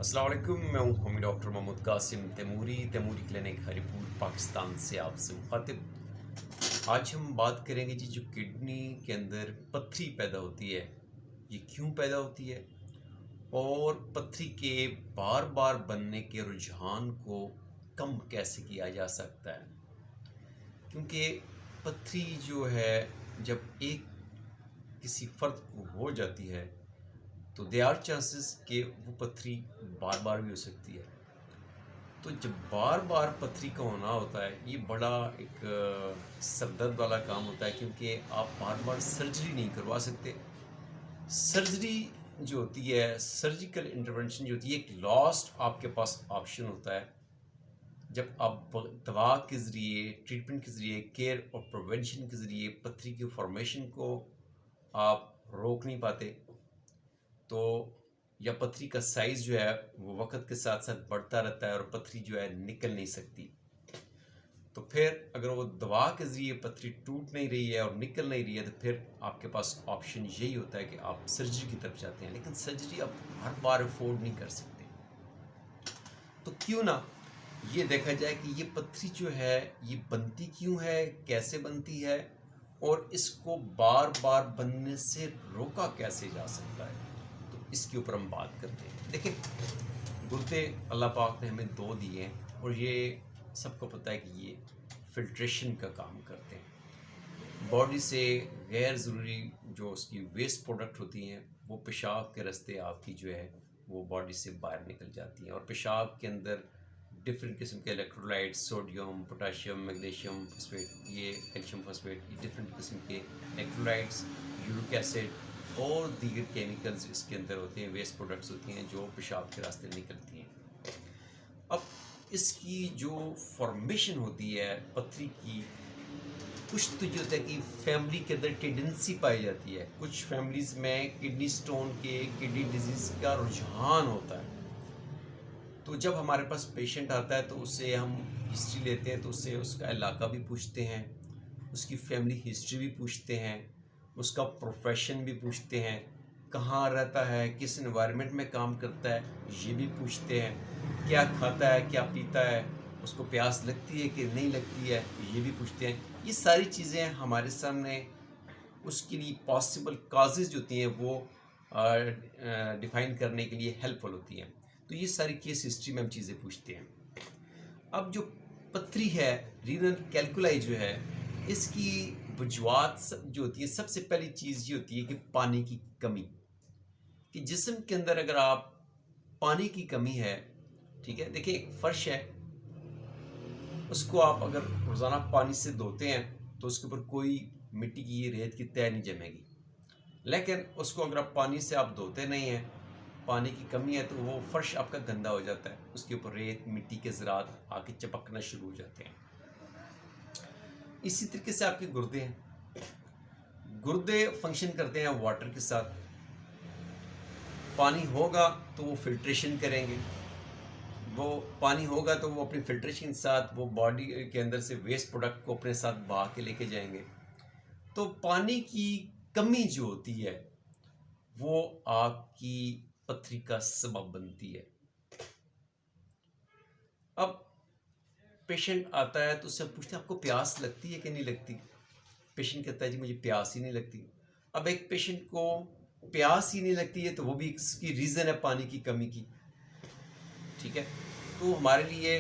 अस्सलाम वालेकुम, मैं हूं डॉक्टर मोहम्मद कासिम तैमूरी क्लिनिक हरिपुर पाकिस्तान से आपसे मुखातिब। आज हम बात करेंगे जी, जो किडनी के अंदर पत्थरी पैदा होती है, ये क्यों पैदा होती है और पत्थरी के बार बार बनने के रुझान को कम कैसे किया जा सकता है। क्योंकि पत्थरी जो है, जब एक किसी फर्द को हो जाती है तो दे आर चांसेस कि वो पत्थरी बार बार भी हो सकती है। तो जब बार बार पत्थरी का होना होता है, ये बड़ा एक सरदर्द वाला काम होता है, क्योंकि आप बार बार सर्जरी नहीं करवा सकते। सर्जरी जो होती है, सर्जिकल इंटरवेंशन जो होती है, एक लास्ट आपके पास ऑप्शन होता है। जब आप दवा के ज़रिए, ट्रीटमेंट के ज़रिए, केयर और प्रिवेंशन के ज़रिए पत्थरी की फॉर्मेशन को आप रोक नहीं पाते, तो या पत्थरी का साइज़ जो है वो वक्त के साथ साथ बढ़ता रहता है और पत्थरी जो है निकल नहीं सकती। तो फिर अगर वो दवा के ज़रिए पत्थरी टूट नहीं रही है और निकल नहीं रही है, तो फिर आपके पास ऑप्शन यही होता है कि आप सर्जरी की तरफ जाते हैं। लेकिन सर्जरी आप हर बार अफोर्ड नहीं कर सकते। तो क्यों ना ये देखा जाए कि ये पत्थरी जो है ये बनती क्यों है, कैसे बनती है और इसको बार बार बनने से रोका कैसे जा सकता है। तो इसके ऊपर हम बात करते हैं। देखिए, गुर्दे अल्लाह पाक ने हमें दो दिए हैं और ये सबको पता है कि ये फिल्ट्रेशन का काम करते हैं। बॉडी से गैर ज़रूरी जो उसकी वेस्ट प्रोडक्ट होती हैं, वो पेशाब के रास्ते आपकी जो है वो बॉडी से बाहर निकल जाती हैं। और पेशाब के अंदर डिफरेंट किस्म के electrolytes, sodium, potassium, magnesium phosphate, ये कैल्शियम फॉस्फेट, ये डिफरेंट किस्म के इलेक्ट्रोलाइट्स, यूरिक एसिड और दीगर केमिकल्स इसके अंदर होते हैं, वेस्ट प्रोडक्ट्स होती हैं जो पेशाब के रास्ते निकलती हैं। अब इसकी जो फॉर्मेशन होती है पत्थरी की, कुछ तो जो होता है कि फैमिली के अंदर टेंडेंसी पाई जाती है। कुछ फैमिलीज़ में किडनी स्टोन के, किडनी डिजीज़ का रुझान होता है। तो जब हमारे पास पेशेंट आता है तो उससे हम हिस्ट्री लेते हैं, तो उससे उसका इलाका भी पूछते हैं, उसकी फैमिली हिस्ट्री भी पूछते हैं, उसका प्रोफेशन भी पूछते हैं, कहाँ रहता है, किस एनवायरनमेंट में काम करता है, ये भी पूछते हैं, क्या खाता है, क्या पीता है, उसको प्यास लगती है कि नहीं लगती है, ये भी पूछते हैं। ये सारी चीज़ें हमारे सामने उसके लिए पॉसिबल काजेज़ जो होती हैं वो डिफ़ाइन करने के लिए हेल्पफुल होती हैं। तो ये सारी केस हिस्ट्री में हम चीज़ें पूछते हैं। अब जो पत्थरी है, रीनल कैल्कुलाई जो है, इसकी वजूहत जो होती है, सबसे पहली चीज़ ये होती है कि पानी की कमी। कि जिस्म के अंदर अगर आप पानी की कमी है, ठीक है, देखिए एक फ़र्श है, उसको आप अगर रोज़ाना पानी से धोते हैं तो उसके ऊपर कोई मिट्टी की, रेत की तह नहीं जमेगी। लेकिन उसको अगर आप पानी से आप धोते नहीं हैं, पानी की कमी है, तो वो फ़र्श आपका गंदा हो जाता है, उसके ऊपर रेत, मिट्टी के ज़रात आके चिपकना शुरू हो जाते हैं। इसी तरीके से आपके गुर्दे हैं। गुर्दे फंक्शन करते हैं वाटर के साथ। पानी होगा तो वो फिल्ट्रेशन करेंगे, वो पानी होगा तो वो अपनी फिल्ट्रेशन के साथ वो बॉडी के अंदर से वेस्ट प्रोडक्ट को अपने साथ बहा के लेके जाएंगे। तो पानी की कमी जो होती है वो आपकी पत्थरी का सबब बनती है। अब पेशेंट आता है तो उससे पूछते हैं आपको प्यास लगती है कि नहीं लगती। पेशेंट कहता है जी मुझे प्यास ही नहीं लगती। अब एक पेशेंट को प्यास ही नहीं लगती है तो वो भी इसकी रीज़न है पानी की कमी की, ठीक है। तो हमारे लिए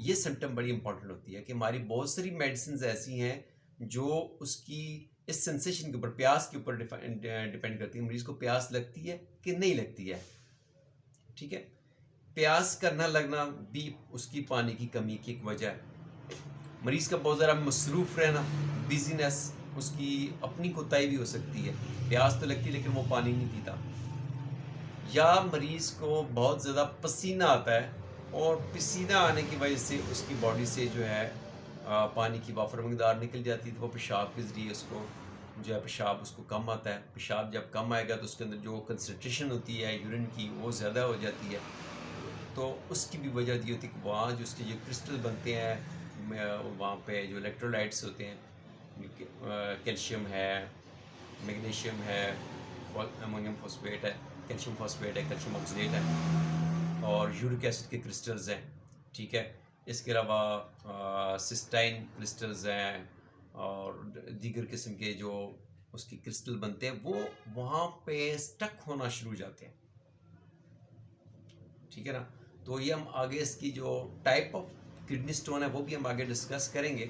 ये सिम्टम बड़ी इंपॉर्टेंट होती है कि हमारी बहुत सारी मेडिसिन ऐसी हैं जो उसकी इस सेंसेशन के ऊपर, प्यास के ऊपर डिपेंड करती है। मरीज़ को प्यास लगती है कि नहीं लगती है, ठीक है। प्यास का न लगना भी उसकी पानी की कमी की एक वजह है। मरीज़ का बहुत ज़्यादा मसरूफ़ रहना, बिजीनेस, उसकी अपनी कोताही भी हो सकती है। प्यास तो लगती है लेकिन वो पानी नहीं पीता। या मरीज़ को बहुत ज़्यादा पसीना आता है और पसीना आने की वजह से उसकी बॉडी से जो है पानी की वाफर मकदार निकल जाती है, तो वो पेशाब के ज़रिए उसको जो है पेशाब उसको कम आता है। पेशाब जब कम आएगा तो उसके अंदर जो कंसनट्रेशन होती है यूरिन की वो ज़्यादा हो जाती है। तो उसकी भी वजह ये होती है कि वहाँ जो उसके जो क्रिस्टल बनते हैं, वहाँ पे जो इलेक्ट्रोलाइट्स होते हैं, कैल्शियम है, मैग्नीशियम है, अमोनियम फॉस्फेट है, कैल्शियम फॉस्फेट है, कैल्शियम ऑक्सलेट है, और यूरिक एसिड के क्रिस्टल्स हैं, ठीक है। इसके अलावा सिस्टाइन क्रिस्टल्स हैं और दीगर किस्म के जो उसकी क्रिस्टल बनते हैं, वो वहाँ पे स्टक होना शुरू हो जाते हैं, ठीक है ना। तो ये हम आगे इसकी जो टाइप ऑफ किडनी स्टोन है वो भी हम आगे डिस्कस करेंगे।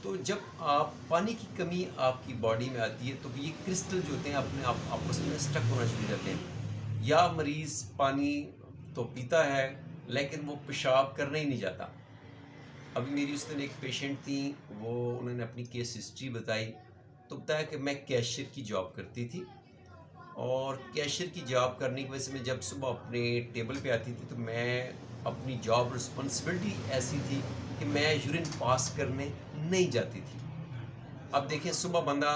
तो जब आप पानी की कमी आपकी बॉडी में आती है तो ये क्रिस्टल जो होते हैं अपने आप आपस में स्टक होना शुरू हो जाते हैं, या मरीज़ पानी तो पीता है लेकिन वो पेशाब करने ही नहीं जाता। अभी मेरी उस दिन एक पेशेंट थी, वो उन्होंने अपनी केस हिस्ट्री बताई, तो बताया कि मैं कैशियर की जॉब करती थी और कैशियर की जॉब करने की वजह से मैं जब सुबह अपने टेबल पे आती थी तो मैं अपनी जॉब रिस्पॉन्सिबिलिटी ऐसी थी कि मैं यूरिन पास करने नहीं जाती थी। अब देखें, सुबह बंदा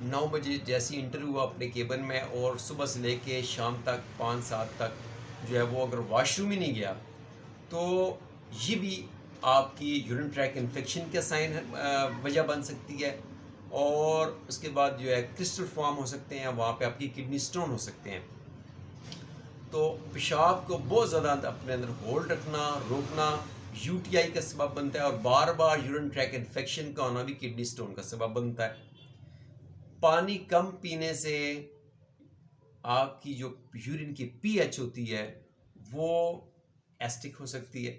9 बजे जैसे इंटरव्यू हुआ अपने केबिन में, और सुबह से लेके शाम तक 5-7 तक जो है वो अगर वॉशरूम ही नहीं गया तो ये भी आपकी यूरिन ट्रैक इन्फेक्शन का साइन वजह बन सकती है। और उसके बाद जो है क्रिस्टल फॉर्म हो सकते हैं, वहाँ पे आपकी किडनी स्टोन हो सकते हैं। तो पेशाब को बहुत ज़्यादा अपने अंदर होल्ड रखना, रोकना यूटीआई का सबब बनता है, और बार बार यूरिन ट्रैक इन्फेक्शन का होना भी किडनी स्टोन का सबब बनता है। पानी कम पीने से आपकी जो यूरिन की पीएच होती है वो एसिडिक हो सकती है।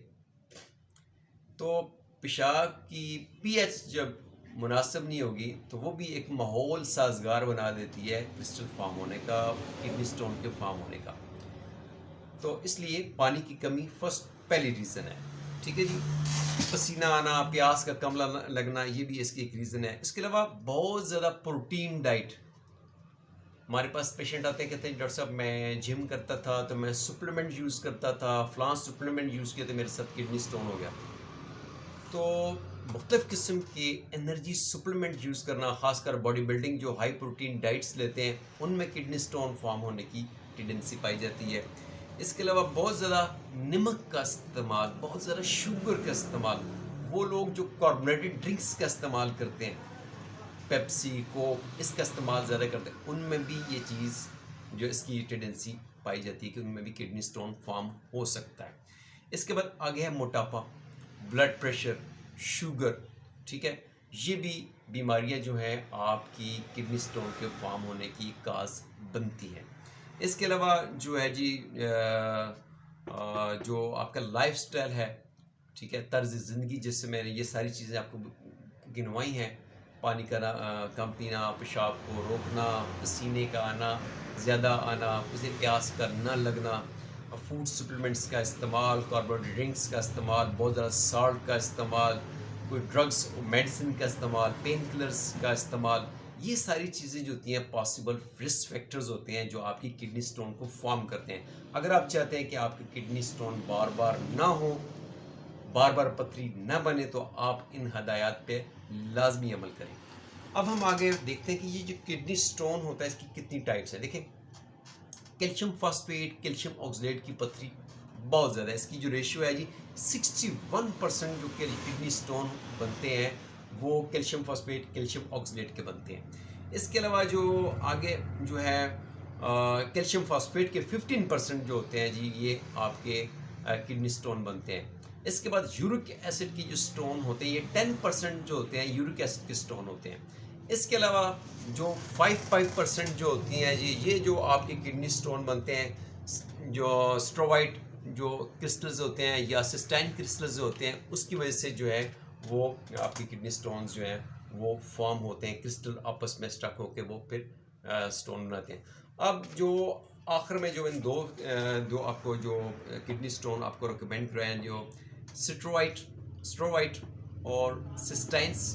तो पेशाब की पीएच जब मुनासिब नहीं होगी तो वो भी एक माहौल साजगार बना देती है क्रिस्टल फॉर्म होने का, किडनी स्टोन के फॉर्म होने का। तो इसलिए पानी की कमी पहली रीज़न है, ठीक है जी। पसीना आना, प्यास का कम लगना, ये भी इसकी एक रीज़न है। इसके अलावा बहुत ज़्यादा प्रोटीन डाइट, हमारे पास पेशेंट आते हैं, कहते हैं डॉक्टर साहब मैं जिम करता था तो मैं सप्लीमेंट यूज़ करता था, फलां सप्लीमेंट यूज़ किया तो मेरे साथ किडनी स्टोन हो गया। तो मुख्तलिफ़ किस्म के एनर्जी सप्लीमेंट यूज़ करना, ख़ासकर बॉडी बिल्डिंग जो हाई प्रोटीन डाइट्स लेते हैं उनमें किडनी स्टोन फॉर्म होने की टेंडेंसी पाई जाती है। इसके अलावा बहुत ज़्यादा नमक का इस्तेमाल, बहुत ज़्यादा शुगर का इस्तेमाल, वो लोग जो कार्बोनेटेड ड्रिंक्स का इस्तेमाल करते हैं, पेप्सी, कोक, इसका इस्तेमाल ज़्यादा करते हैं, उनमें भी ये चीज़ जो इसकी टेंडेंसी पाई जाती है कि उनमें भी किडनी स्टोन फॉर्म हो सकता है। इसके बाद आगे है मोटापा, ब्लड प्रेशर, शुगर, ठीक है। ये भी बीमारियां जो हैं आपकी किडनी स्टोन के फॉर्म होने की काज बनती हैं। इसके अलावा जो है जी जो आपका लाइफस्टाइल है, ठीक है, तर्ज ज़िंदगी, जिससे मैंने ये सारी चीज़ें आपको गिनवाई हैं, पानी का कम पीना, पेशाब को रोकना, पसीने का आना ज़्यादा आना, उसे प्यास का न लगना, फूड सप्लीमेंट्स का इस्तेमाल, कार्बोनेटेड ड्रिंक्स का इस्तेमाल, बहुत ज़्यादा साल्ट का इस्तेमाल, कोई ड्रग्स मेडिसिन का इस्तेमाल, पेन किलर्स का इस्तेमाल, ये सारी चीज़ें जो होती हैं पॉसिबल रिस्क फैक्टर्स होते हैं जो आपकी किडनी स्टोन को फॉर्म करते हैं। अगर आप चाहते हैं कि आपकी किडनी स्टोन बार बार ना हो, बार बार पथरी न बने, तो आप इन हदायत पे लाजमी अमल करें। अब हम आगे देखते हैं कि ये जो किडनी स्टोन होता है इसकी कितनी टाइप्स है। देखें, कैल्शियम फॉस्फेट, कैल्शियम ऑक्सलेट की पथरी बहुत ज़्यादा है। इसकी जो रेशियो है जी 61% जो किडनी स्टोन बनते हैं वो कैल्शियम फॉस्फेट, कैल्शियम ऑक्सलेट के बनते हैं। इसके अलावा जो आगे जो है कैल्शियम फॉस्फेट के 15% जो होते हैं जी, ये आपके किडनी स्टोन बनते हैं। इसके बाद यूरिक एसिड की जो स्टोन होते हैं, ये 10% जो होते हैं यूरिक एसिड के स्टोन होते हैं। इसके अलावा जो 5% जो होती हैं जी, ये जो आपके किडनी स्टोन बनते हैं, जो स्ट्रोवाइट जो क्रिस्टल्स होते हैं या सिस्टाइन क्रिस्टल्स होते हैं, उसकी वजह से जो है वो आपकी किडनी स्टोन्स जो हैं वो फॉर्म होते हैं, क्रिस्टल आपस में स्टक होकर वो फिर स्टोन बनाते हैं। अब जो आखिर में जो इन दो आपको जो किडनी स्टोन आपको रिकमेंड कर रहे हैं, जो स्ट्रोवाइट और सिस्टाइन्स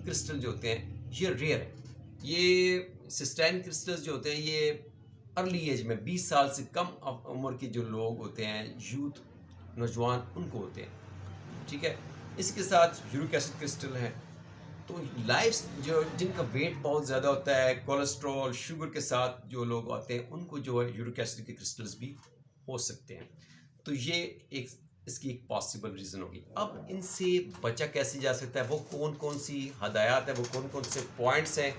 क्रिस्टल जो होते हैं, ये रेयर है। ये सिस्टाइन क्रिस्टल्स जो होते हैं ये अर्ली एज में 20 साल से कम उम्र के जो लोग होते हैं, यूथ, नौजवान, उनको होते हैं, ठीक है। इसके साथ यूरिक एसिड क्रिस्टल है। तो लाइफ जो जिनका वेट बहुत ज़्यादा होता है, कोलेस्ट्रॉल, शुगर के साथ जो लोग आते हैं, उनको जो है यूरिक एसिड के क्रिस्टल्स भी हो सकते हैं। तो ये एक इसकी एक पॉसिबल रीज़न होगी। अब इनसे बचा कैसे जा सकता है, वो कौन कौन सी हदायत है, वो कौन कौन से पॉइंट्स हैं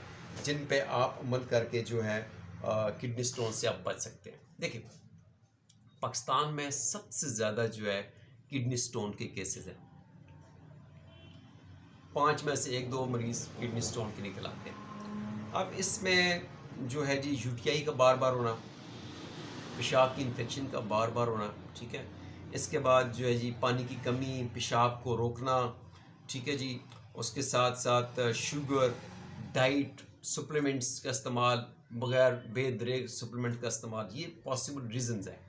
जिन पे आप अमल करके जो है किडनी स्टोन से आप बच सकते हैं। देखिए, पाकिस्तान में सबसे ज़्यादा जो है किडनी स्टोन के केसेस हैं। 5 में से 1-2 मरीज़ किडनी स्टोन के निकल आते हैं। अब इसमें जो है जी यूटीआई का बार बार होना, पेशाब की इन्फेक्शन का बार बार होना, ठीक है। इसके बाद जो है जी पानी की कमी, पेशाब को रोकना, ठीक है जी। उसके साथ साथ शुगर, डाइट, सप्लीमेंट्स का इस्तेमाल, बगैर बेदरेग सप्लीमेंट का इस्तेमाल, ये पॉसिबल रीजंस हैं।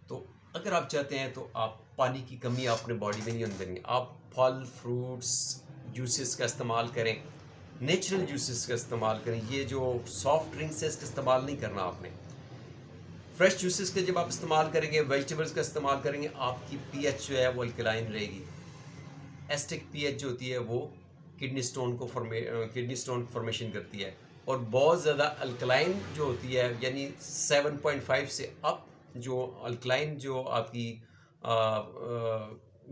तो अगर आप चाहते हैं तो आप पानी की कमी अपने बॉडी में नहीं होने देंगे। आप फल, फ्रूट्स, जूसेस का इस्तेमाल करें, नेचुरल जूसेस का इस्तेमाल करें। ये जो सॉफ्ट ड्रिंक्स है इसका इस्तेमाल नहीं करना आपने। फ्रेश जूसेस का जब आप इस्तेमाल करेंगे, वेजिटेबल्स का इस्तेमाल करेंगे, आपकी पीएच जो है वो अल्कलाइन रहेगी। एसिडिक पीएच जो होती है वो किडनी स्टोन को फॉर्मेशन करती है। और बहुत ज़्यादा अल्कलाइन जो होती है, यानी 7.5 से अप जो अल्कलाइन जो आपकी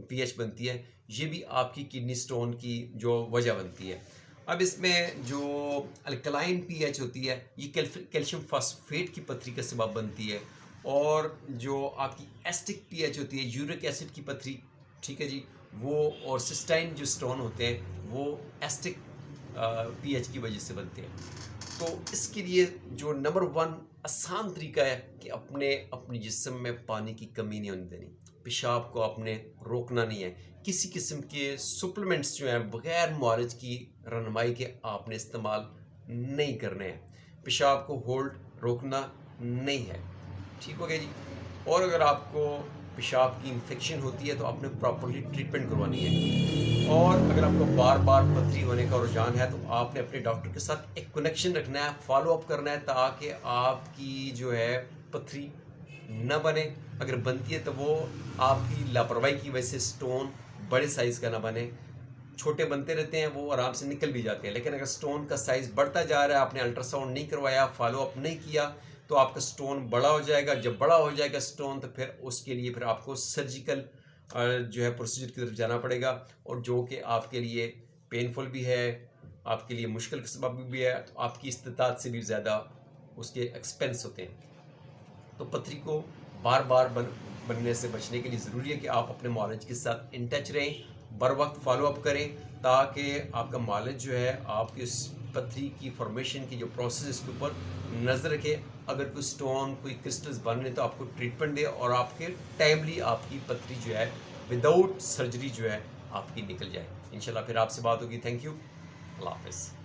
पीएच बनती है, ये भी आपकी किडनी स्टोन की जो वजह बनती है। अब इसमें जो अल्कलाइन पीएच होती है, ये कैल्शियम फॉस्फेट की पथरी का सबब बनती है। और जो आपकी एसिडिक पीएच होती है, यूरिक एसिड की पथरी, ठीक है जी, वो और सिस्टाइन जो स्टोन होते हैं वो एसिडिक पीएच की वजह से बनते हैं। तो इसके लिए जो नंबर 1 आसान तरीका है कि अपने जिस्म में पानी की कमी नहीं होने देनी, पेशाब को आपने रोकना नहीं है। किसी किस्म के सप्लीमेंट्स जो हैं बगैर मुआलज की रहनुमाई के आपने इस्तेमाल नहीं करने हैं। पेशाब को होल्ड रोकना नहीं है, ठीक हो गया जी। और अगर आपको पेशाब की इन्फेक्शन होती है तो आपने प्रॉपर्ली ट्रीटमेंट करवानी है। और अगर आपको बार बार पथरी होने का रुझान है तो आपने अपने डॉक्टर के साथ एक कनेक्शन रखना है, फॉलो अप करना है, ताकि आपकी जो है पथरी न बने। अगर बनती है तो वो आपकी लापरवाही की वजह से स्टोन बड़े साइज़ का ना बने। छोटे बनते रहते हैं, वो आराम से निकल भी जाते हैं। लेकिन अगर स्टोन का साइज़ बढ़ता जा रहा है, आपने अल्ट्रासाउंड नहीं करवाया, फॉलो अप नहीं किया, तो आपका स्टोन बड़ा हो जाएगा। जब बड़ा हो जाएगा स्टोन तो फिर उसके लिए फिर आपको सर्जिकल जो है प्रोसीजर की तरफ जाना पड़ेगा, और जो कि आपके लिए पेनफुल भी है, आपके लिए मुश्किल का सबब भी है, तो आपकी इस्तिताअत से भी ज़्यादा उसके एक्सपेंस होते हैं। तो पथरी को बार बार बनने से बचने के लिए ज़रूरी है कि आप अपने मुआलिज के साथ इन टच रहें, बर वक्त फॉलो अप करें, ताकि आपका मुआलिज जो है आपकी इस पथरी की फॉर्मेशन की जो प्रोसेस इसके ऊपर नज़र रखे। अगर कोई स्टोन, कोई क्रिस्टल्स बन रहे तो आपको ट्रीटमेंट दे, और आपके टाइमली आपकी पथरी जो है विदाउट सर्जरी जो है आपकी निकल जाए। इंशाल्लाह फिर आपसे बात होगी। थैंक यू, अल्लाह हाफ़िज़।